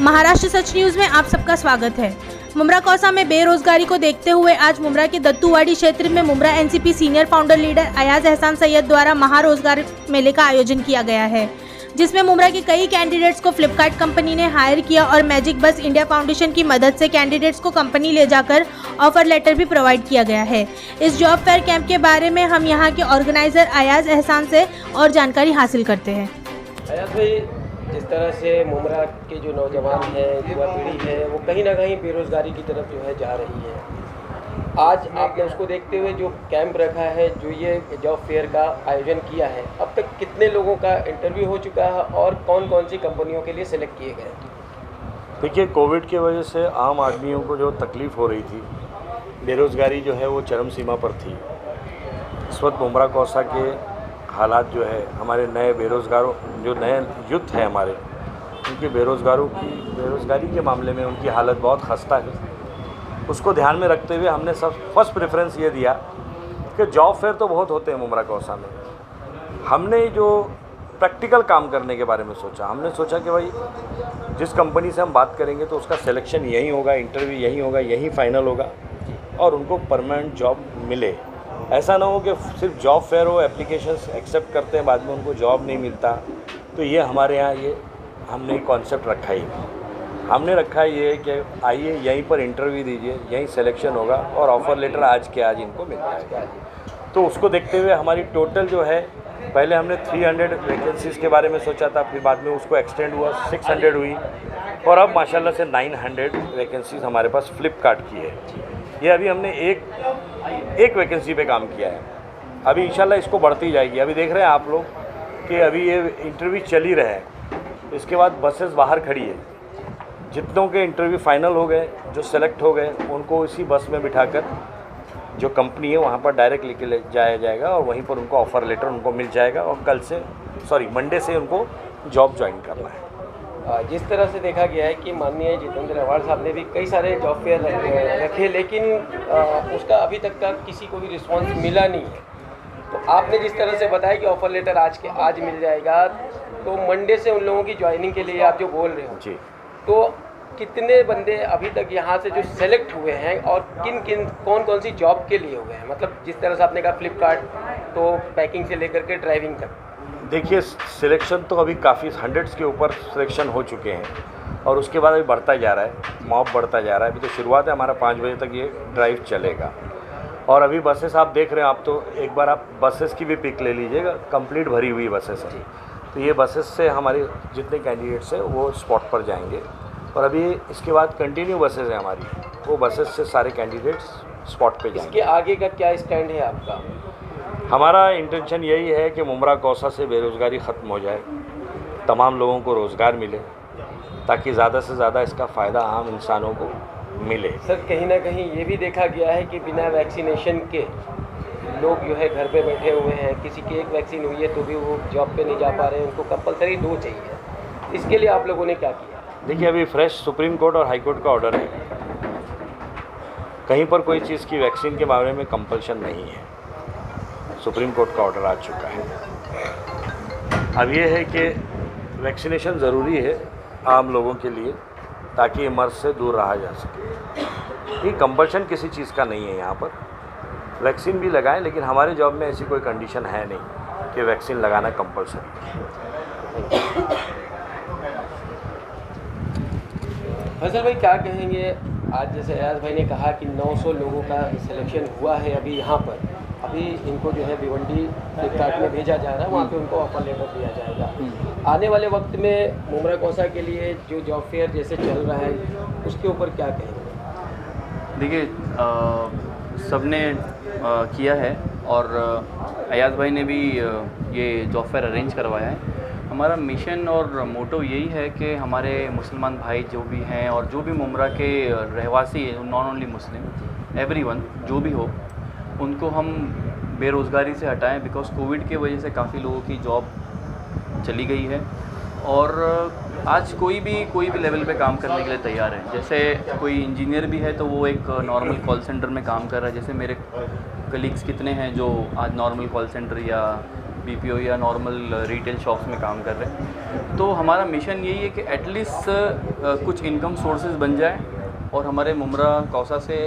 महाराष्ट्र सच news में आप सबका स्वागत है। मुमरा कौसा में बेरोजगारी को देखते हुए आज मुमरा के दत्तूवाड़ी क्षेत्र में Mumbra NCP senior founder leader Ayaz एहसान सैयद द्वारा महारोजगार मेले का आयोजन किया गया है, जिसमें मुमरा के कई कैंडिडेट्स को फ्लिपकार्ट कंपनी ने हायर किया और मैजिक बस इंडिया फाउंडेशन की मदद से कैंडिडेट्स को कंपनी ले जाकर ऑफर लेटर भी प्रोवाइड किया गया है। इस जॉब फेयर कैंप के बारे में हम यहाँ के ऑर्गेनाइजर अयाज एहसान से और जानकारी हासिल करते हैं। अयाज भाई, जिस तरह से मुमरा के जो नौजवान हैं, युवा पीढ़ी है, वो कहीं ना कहीं बेरोजगारी की तरफ जो है जा रही है, आज आपने उसको देखते हुए जो कैंप रखा है, जो ये जॉब फेयर का आयोजन किया है, अब तक कितने लोगों का इंटरव्यू हो चुका है और कौन कौन सी कंपनियों के लिए सिलेक्ट किए गए? देखिए, कोविड की वजह से आम आदमियों को जो तकलीफ़ हो रही थी, बेरोज़गारी जो है वो चरम सीमा पर थी। इस वक्त मुमरा कौसा के हालात जो है, हमारे नए बेरोज़गारों जो नए यूथ है हमारे, उनके बेरोज़गारी के मामले में उनकी हालत बहुत खस्ता है। उसको ध्यान में रखते हुए हमने सब फर्स्ट प्रेफरेंस ये दिया कि जॉब फेयर तो बहुत होते हैं मुमरा कौसा में, हमने जो प्रैक्टिकल काम करने के बारे में सोचा। हमने सोचा कि भाई जिस कंपनी से हम बात करेंगे तो उसका सिलेक्शन यहीं होगा, इंटरव्यू यहीं होगा, यहीं फाइनल होगा और उनको परमानेंट जॉब मिले। ऐसा ना हो कि सिर्फ जॉब फेयर हो, एप्लीकेशंस एक्सेप्ट करते हैं, बाद में उनको जॉब नहीं मिलता। तो ये हमारे यहाँ ये हमने कॉन्सेप्ट रखा ही, हमने रखा ये कि आइए यहीं पर इंटरव्यू दीजिए, यहीं सिलेक्शन होगा और ऑफ़र लेटर आज के आज इनको मिल जाएगा। तो उसको देखते हुए हमारी टोटल जो है, पहले हमने 300 वैकेंसीज़ के बारे में सोचा था, फिर बाद में उसको एक्सटेंड हुआ, 600 हुई और अब माशाल्लाह से 900 वैकेंसीज़ हमारे पास फ्लिपकार्ट की है। ये अभी हमने एक वैकेंसी पे काम किया है, अभी इंशाल्लाह इसको बढ़ती जाएगी। अभी देख रहे हैं आप लोग कि अभी ये इंटरव्यू चल ही रहे हैं, इसके बाद बसेस बाहर खड़ी है। जितनों के इंटरव्यू फाइनल हो गए, जो सेलेक्ट हो गए, उनको इसी बस में बिठाकर जो कंपनी है वहाँ पर डायरेक्ट लेके ले जाया जाएगा और वहीं पर उनको ऑफ़र लेटर उनको मिल जाएगा और मंडे से उनको जॉब ज्वाइन करना है। जिस तरह से देखा गया है कि माननीय जितेंद्र अवार्ड साहब ने भी कई सारे जॉब फेयर रखे, लेकिन उसका अभी तक का किसी को भी रिस्पांस मिला नहीं है। तो आपने जिस तरह से बताया कि ऑफ़र लेटर आज मिल जाएगा, तो मंडे से उन लोगों की ज्वाइनिंग के लिए आप जो बोल रहे हो जी, तो कितने बंदे अभी तक यहाँ से जो सेलेक्ट हुए हैं और कौन कौन सी जॉब के लिए हुए हैं? मतलब जिस तरह से आपने कहा फ्लिपकार्ट, तो पैकिंग से लेकर के ड्राइविंग तक। देखिए, सिलेक्शन तो अभी काफ़ी हंड्रेड्स के ऊपर सिलेक्शन हो चुके हैं और उसके बाद अभी बढ़ता जा रहा है, मॉब बढ़ता जा रहा है। अभी तो शुरुआत है, हमारा 5 बजे तक ये ड्राइव चलेगा और अभी बसेस आप देख रहे हैं। आप तो एक बार आप बसेस की भी पिक ले लीजिएगा, कंप्लीट भरी हुई बसेस हैं। तो ये बसेस से हमारे जितने कैंडिडेट्स हैं वो स्पॉट पर जाएंगे और अभी इसके बाद कंटिन्यू बसेस हैं हमारी, वो बसेस से सारे कैंडिडेट्स स्पॉट पे जाएंगे। इसके आगे का क्या स्टैंड है आपका? हमारा इंटेंशन यही है कि मुमरा कौसा से बेरोज़गारी ख़त्म हो जाए, तमाम लोगों को रोज़गार मिले, ताकि ज़्यादा से ज़्यादा इसका फ़ायदा आम इंसानों को मिले। सर, कहीं ना कहीं ये भी देखा गया है कि बिना वैक्सीनेशन के लोग जो है घर पे बैठे हुए हैं। किसी की एक वैक्सीन हुई है तो भी वो जॉब पे नहीं जा पा रहे हैं, उनको कंपलसरी 2 चाहिए। इसके लिए आप लोगों ने क्या किया? देखिए, अभी फ्रेश सुप्रीम कोर्ट और हाई कोर्ट का ऑर्डर है, कहीं पर कोई चीज़ की वैक्सीन के बारे में कंपल्शन नहीं है। सुप्रीम कोर्ट का ऑर्डर आ चुका है। अब ये है कि वैक्सीनेशन ज़रूरी है आम लोगों के लिए, ताकि मर्ज से दूर रहा जा सके। ये कंपल्शन किसी चीज़ का नहीं है। यहाँ पर वैक्सीन भी लगाएं, लेकिन हमारे जॉब में ऐसी कोई कंडीशन है नहीं कि वैक्सीन लगाना कंपल्सरी। फैसल भाई, क्या कहेंगे? आज जैसे अयाज भाई ने कहा कि 900 लोगों का सिलेक्शन हुआ है अभी यहाँ पर, अभी इनको जो है भिवंडी फ्लिपकार्ट में भेजा जा रहा है, वहाँ पे उनको ऑफर लेटर दिया जाएगा। आने वाले वक्त में मुमरा कौसा के लिए जो जॉब फेयर जैसे चल रहा है, उसके ऊपर क्या कहेंगे? देखिए, सबने किया है और अयाज भाई ने भी ये जॉब फेयर अरेंज करवाया है। हमारा मिशन और मोटो यही है कि हमारे मुसलमान भाई जो भी हैं और जो भी मुमरा के रहवासी हैं, नॉन ओनली मुस्लिम, एवरीवन जो भी हो, उनको हम बेरोज़गारी से हटाएं। बिकॉज़ कोविड के वजह से काफ़ी लोगों की जॉब चली गई है और आज कोई भी लेवल पे काम करने के लिए तैयार है। जैसे कोई इंजीनियर भी है तो वो एक नॉर्मल कॉल सेंटर में काम कर रहा है। जैसे मेरे कलीग्स कितने हैं जो आज नॉर्मल कॉल सेंटर या BPO या नॉर्मल रिटेल शॉप्स में काम कर रहे हैं। तो हमारा मिशन यही है कि एटलीस्ट कुछ इनकम सोर्सेज बन जाए और हमारे मुमरा कौसा से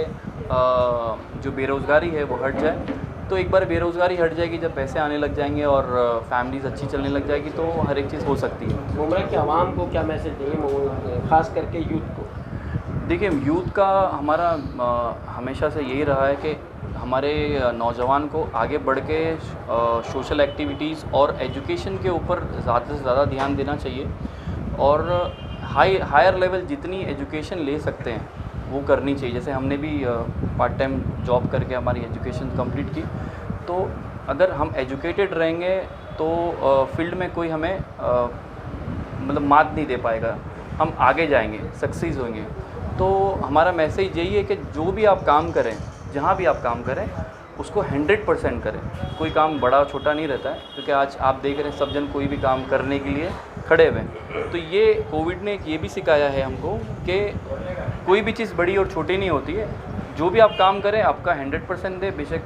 जो बेरोज़गारी है वो हट जाए। तो एक बार बेरोज़गारी हट जाएगी, जब पैसे आने लग जाएंगे और फैमिलीज़ अच्छी चलने लग जाएगी तो हर एक चीज़ हो सकती है। मुमरा के आवाम को क्या मैसेज देंगे, खास करके यूथ को? देखिए, यूथ का हमारा हमेशा से यही रहा है कि हमारे नौजवान को आगे बढ़ के सोशल एक्टिविटीज़ और एजुकेशन के ऊपर ज़्यादा से ज़्यादा ध्यान देना चाहिए और हायर लेवल जितनी एजुकेशन ले सकते हैं वो करनी चाहिए। जैसे हमने भी पार्ट टाइम जॉब करके हमारी एजुकेशन कंप्लीट की। तो अगर हम एजुकेटेड रहेंगे तो फील्ड में कोई हमें मतलब मात नहीं दे पाएगा, हम आगे जाएंगे, सक्सेस होंगे। तो हमारा मैसेज यही है कि जो भी आप काम करें, जहाँ भी आप काम करें, उसको 100% करें। कोई काम बड़ा छोटा नहीं रहता है, क्योंकि आज आप देख रहे हैं सब जन कोई भी काम करने के लिए खड़े हुए हैं। तो ये कोविड ने ये भी सिखाया है हमको कि कोई भी चीज़ बड़ी और छोटी नहीं होती है। जो भी आप काम करें आपका 100% दे, बेशक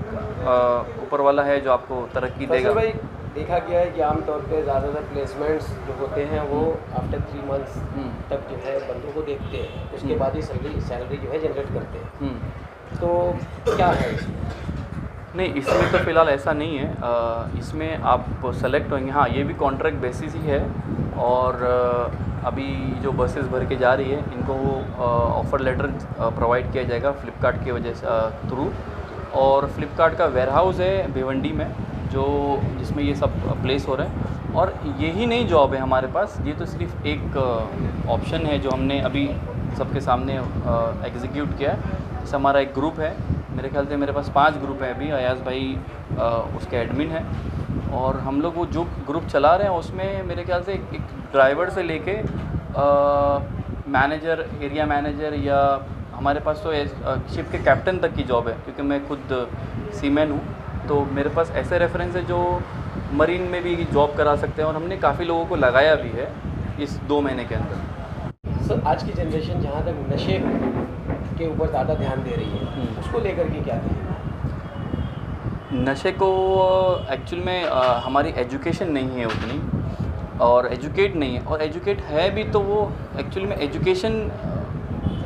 ऊपर वाला है जो आपको तरक्की देगा। भाई देखा गया है कि आमतौर पे ज़्यादातर प्लेसमेंट्स जो होते हैं वो आफ्टर 3 मंथ्स तक जो है बंदों को देखते हैं, उसके बाद ही सैलरी जो है जनरेट करते हैं। तो क्या है इसमें? नहीं, इसमें तो फ़िलहाल ऐसा नहीं है। इसमें आप सेलेक्ट होंगे, हाँ ये भी कॉन्ट्रैक्ट बेसिस ही है। और अभी जो बसेस भर के जा रही है इनको ऑफ़र लेटर प्रोवाइड किया जाएगा फ्लिपकार्ट की वजह से थ्रू। और फ्लिपकार्ट का वेयरहाउस है भिवंडी में जिसमें ये सब प्लेस हो रहे हैं। और यही नहीं जॉब है हमारे पास, ये तो सिर्फ एक ऑप्शन है जो हमने अभी सबके सामने एग्जीक्यूट किया है। जैसे हमारा एक ग्रुप है, मेरे ख्याल से मेरे पास 5 ग्रुप है अभी। अयाज़ भाई उसके एडमिन है और हम लोग वो जो ग्रुप चला रहे हैं उसमें मेरे ख्याल से एक ड्राइवर से लेके मैनेजर, एरिया मैनेजर, या हमारे पास तो शिप के कैप्टन तक की जॉब है, क्योंकि मैं खुद सीमैन हूँ। तो मेरे पास ऐसे रेफरेंस है जो मरीन में भी जॉब करा सकते हैं और हमने काफ़ी लोगों को लगाया भी है इस 2 महीने के अंदर। सर, आज की जनरेशन जहाँ तक नशे के ऊपर ज़्यादा ध्यान दे रही है, उसको लेकर के क्या कहें? नशे को एक्चुअल में हमारी एजुकेशन नहीं है उतनी, और एजुकेट नहीं है, और एजुकेट है भी तो वो एक्चुअल में एजुकेशन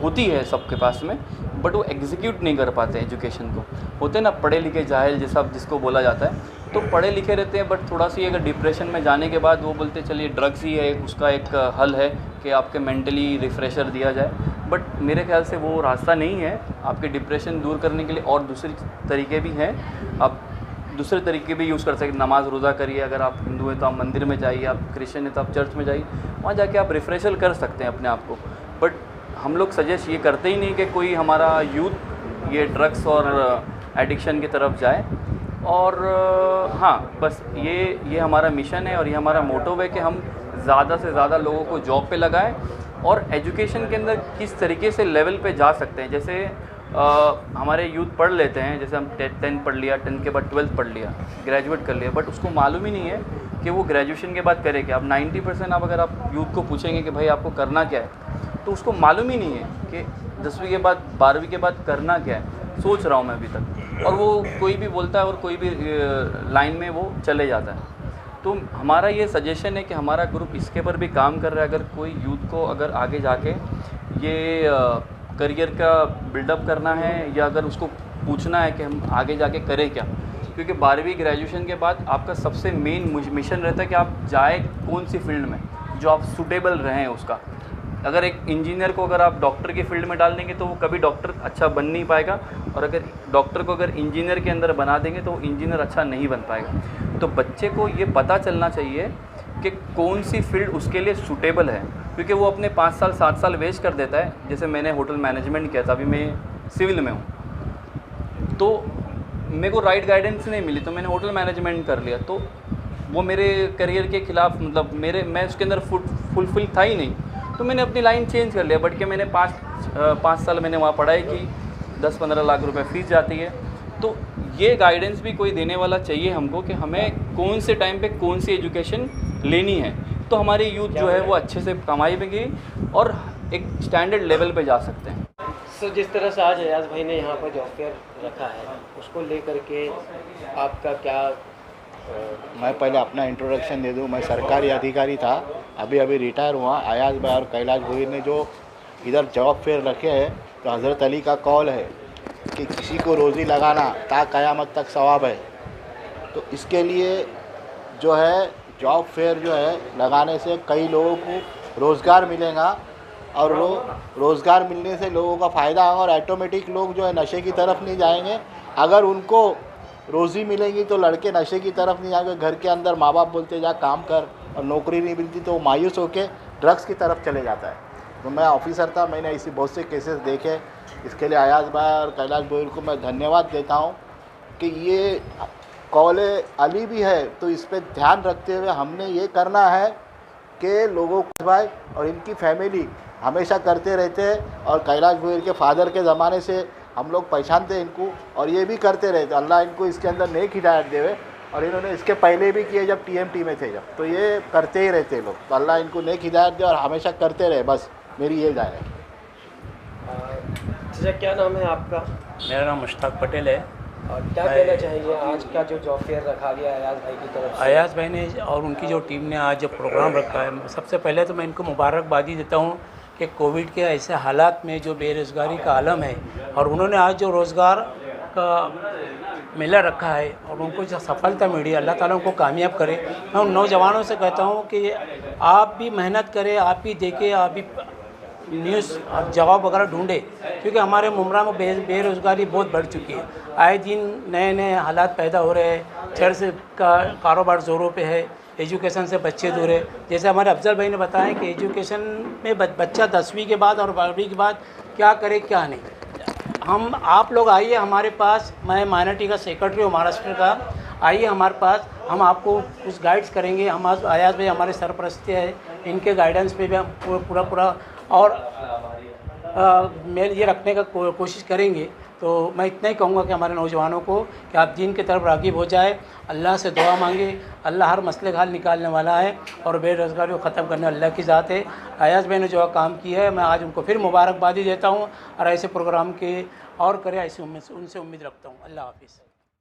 होती है सबके पास में, बट वो एग्जीक्यूट नहीं कर पाते एजुकेशन को। होते ना पढ़े लिखे जाहिल जैसा जिसको बोला जाता है, तो पढ़े लिखे रहते हैं बट थोड़ा सी अगर डिप्रेशन में जाने के बाद वो बोलते चलिए ड्रग्स ही है उसका एक हल है कि आपके मेंटली रिफ़्रेशर दिया जाए। बट मेरे ख्याल से वो रास्ता नहीं है आपके डिप्रेशन दूर करने के लिए। और दूसरी तरीके भी हैं, आप दूसरे तरीके भी यूज़ कर सकते। नमाज़ रोज़ा करिए, अगर आप हिंदू हैं तो आप मंदिर में जाइए, आप क्रिश्चियन हैं तो आप चर्च में जाइए, वहाँ जाके आप रिफ़्रेशल कर सकते हैं अपने आप को। बट हम लोग सजेस्ट ये करते ही नहीं कि कोई हमारा यूथ ये ड्रग्स और एडिक्शन की तरफ जाए। और हाँ, बस ये हमारा मिशन है और ये हमारा मोटो है कि हम ज़्यादा से ज़्यादा लोगों को जॉब पे लगाएं और एजुकेशन के अंदर किस तरीके से लेवल पे जा सकते हैं। जैसे हमारे यूथ पढ़ लेते हैं, जैसे हम 10th पढ़ लिया, 10th के बाद 12th पढ़ लिया, ग्रेजुएट कर लिया, बट उसको मालूम ही नहीं है कि वो ग्रेजुएशन के बाद करे क्या। अब 90% अगर आप यूथ को पूछेंगे कि भाई आपको करना क्या है, तो उसको मालूम ही नहीं है कि 10वीं के बाद 12वीं के बाद करना क्या है। सोच रहा हूँ मैं अभी तक, और वो कोई भी बोलता है और कोई भी लाइन में वो चले जाता है। तो हमारा ये सजेशन है कि हमारा ग्रुप इसके पर भी काम कर रहा है। अगर कोई यूथ को अगर आगे जाके ये करियर का बिल्डअप करना है, या अगर उसको पूछना है कि हम आगे जाके करें क्या, क्योंकि 12वीं ग्रेजुएशन के बाद आपका सबसे मेन मिशन रहता है कि आप जाए कौन सी फील्ड में जो आप सूटेबल रहें उसका। अगर एक इंजीनियर को अगर आप डॉक्टर की फील्ड में डाल देंगे तो वो कभी डॉक्टर अच्छा बन नहीं पाएगा, और अगर डॉक्टर को अगर इंजीनियर के अंदर बना देंगे तो वो इंजीनियर अच्छा नहीं बन पाएगा। तो बच्चे को ये पता चलना चाहिए कि कौन सी फील्ड उसके लिए सूटेबल है, क्योंकि वो अपने 5 साल 7 साल वेस्ट कर देता है। जैसे मैंने होटल मैनेजमेंट किया था, अभी मैं सिविल में हूँ, तो मेरे को राइट गाइडेंस नहीं मिली तो मैंने होटल मैनेजमेंट कर लिया। तो वो मेरे करियर के ख़िलाफ़, मतलब मैं उसके अंदर फुलफिल था ही नहीं, तो मैंने अपनी लाइन चेंज कर लिया। बट कि मैंने 5 साल मैंने वहाँ पढ़ाई की, 10-15 लाख रुपए फीस जाती है। तो ये गाइडेंस भी कोई देने वाला चाहिए हमको कि हमें कौन से टाइम पे कौन सी एजुकेशन लेनी है, तो हमारी यूथ जो है वो अच्छे से कमाई में और एक स्टैंडर्ड लेवल पे जा सकते हैं। सो जिस तरह से आज अयाज़ भाई ने यहाँ पर जॉब फेयर रखा है, उसको लेकर के आपका क्या मैं पहले अपना इंट्रोडक्शन दे दूं। मैं सरकारी अधिकारी था, अभी रिटायर हुआ। अयाज भाई और कैलाश भोईर ने जो इधर जॉब फेयर रखे हैं, तो हज़रत अली का कौल है कि किसी को रोज़ी लगाना ता क़यामत तक सवाब है। तो इसके लिए जो है जॉब फेयर जो है लगाने से कई लोगों को रोज़गार मिलेगा, और वो रोज़गार मिलने से लोगों का फ़ायदा होगा और ऑटोमेटिक लोग जो है नशे की तरफ नहीं जाएंगे। अगर उनको रोज़ी मिलेगी तो लड़के नशे की तरफ नहीं जाएंगे। घर के अंदर माँ बाप बोलते जा काम कर, और नौकरी नहीं मिलती तो वो मायूस होकर ड्रग्स की तरफ चले जाता है। तो मैं ऑफिसर था, मैंने ऐसी बहुत से केसेस देखे। इसके लिए अयाज भाई और कैलाश भोईर को मैं धन्यवाद देता हूँ कि ये कौले अली भी है, तो इस पर ध्यान रखते हुए हमने ये करना है कि लोगों को भाई और इनकी फैमिली हमेशा करते रहते हैं। और कैलाश भोईर के फादर के ज़माने से हम लोग पहचानते हैं इनको, और ये भी करते रहते। अल्लाह इनको इसके अंदर नेक हिदायत देवे। और इन्होंने इसके पहले भी किए जब TMT में थे, जब तो ये करते ही रहते लोग। तो अल्लाह इनको नेक हिदायत दे और हमेशा करते रहे, बस मेरी ये राय है। अच्छा, क्या नाम है आपका? मेरा नाम मुश्ताक पटेल है। और क्या कहना चाहेंगे आज का जो जॉब फेयर रखा गया अयाज भाई की तरफ से? अयाज भाई ने और उनकी जो टीम ने आज जो प्रोग्राम रखा है, सबसे पहले तो मैं इनको मुबारकबादी देता हूँ कि कोविड के ऐसे हालात में जो बेरोज़गारी का आलम है, और उन्होंने आज जो रोज़गार का मेला रखा है और उनको जो सफलता मिली, अल्लाह ताला उनको कामयाब करे। मैं उन नौजवानों से कहता हूँ कि आप भी मेहनत करें, आप भी देखें, आप भी न्यूज़ और जवाब वगैरह ढूंढे, क्योंकि हमारे मुमरा में बेरोज़गारी बहुत बढ़ चुकी है। आए दिन नए नए हालात पैदा हो रहे हैं। चर्च का कारोबार ज़ोरों पे है, एजुकेशन से बच्चे दूर है। जैसे हमारे अफजल भाई ने बताया कि एजुकेशन में बच्चा 10वीं के बाद और 12वीं के बाद क्या करे क्या नहीं। हम आप लोग आइए हमारे पास, मैं माइनॉरिटी का सेक्रेटरी हूँ महाराष्ट्र का, आइए हमारे पास, हम आपको कुछ गाइड्स करेंगे। हम अयाज भाई हमारे सरपरस्त है, इनके गाइडेंस पे भी हम पूरा और मेल ये रखने का कोशिश करेंगे। तो मैं इतना ही कहूँगा कि हमारे नौजवानों को कि आप दीन की तरफ राग़िब हो जाए, अल्लाह से दुआ मांगे। अल्लाह हर मसले का हल निकालने वाला है और बेरोज़गारी को ख़त्म करने अल्लाह की ज़ात है। अयाज भाई ने जो काम किया है, मैं आज उनको फिर मुबारकबादी देता हूँ और ऐसे प्रोग्राम के और करें, ऐसी उनसे उम्मीद रखता हूँ। अल्लाह हाफ़िज़।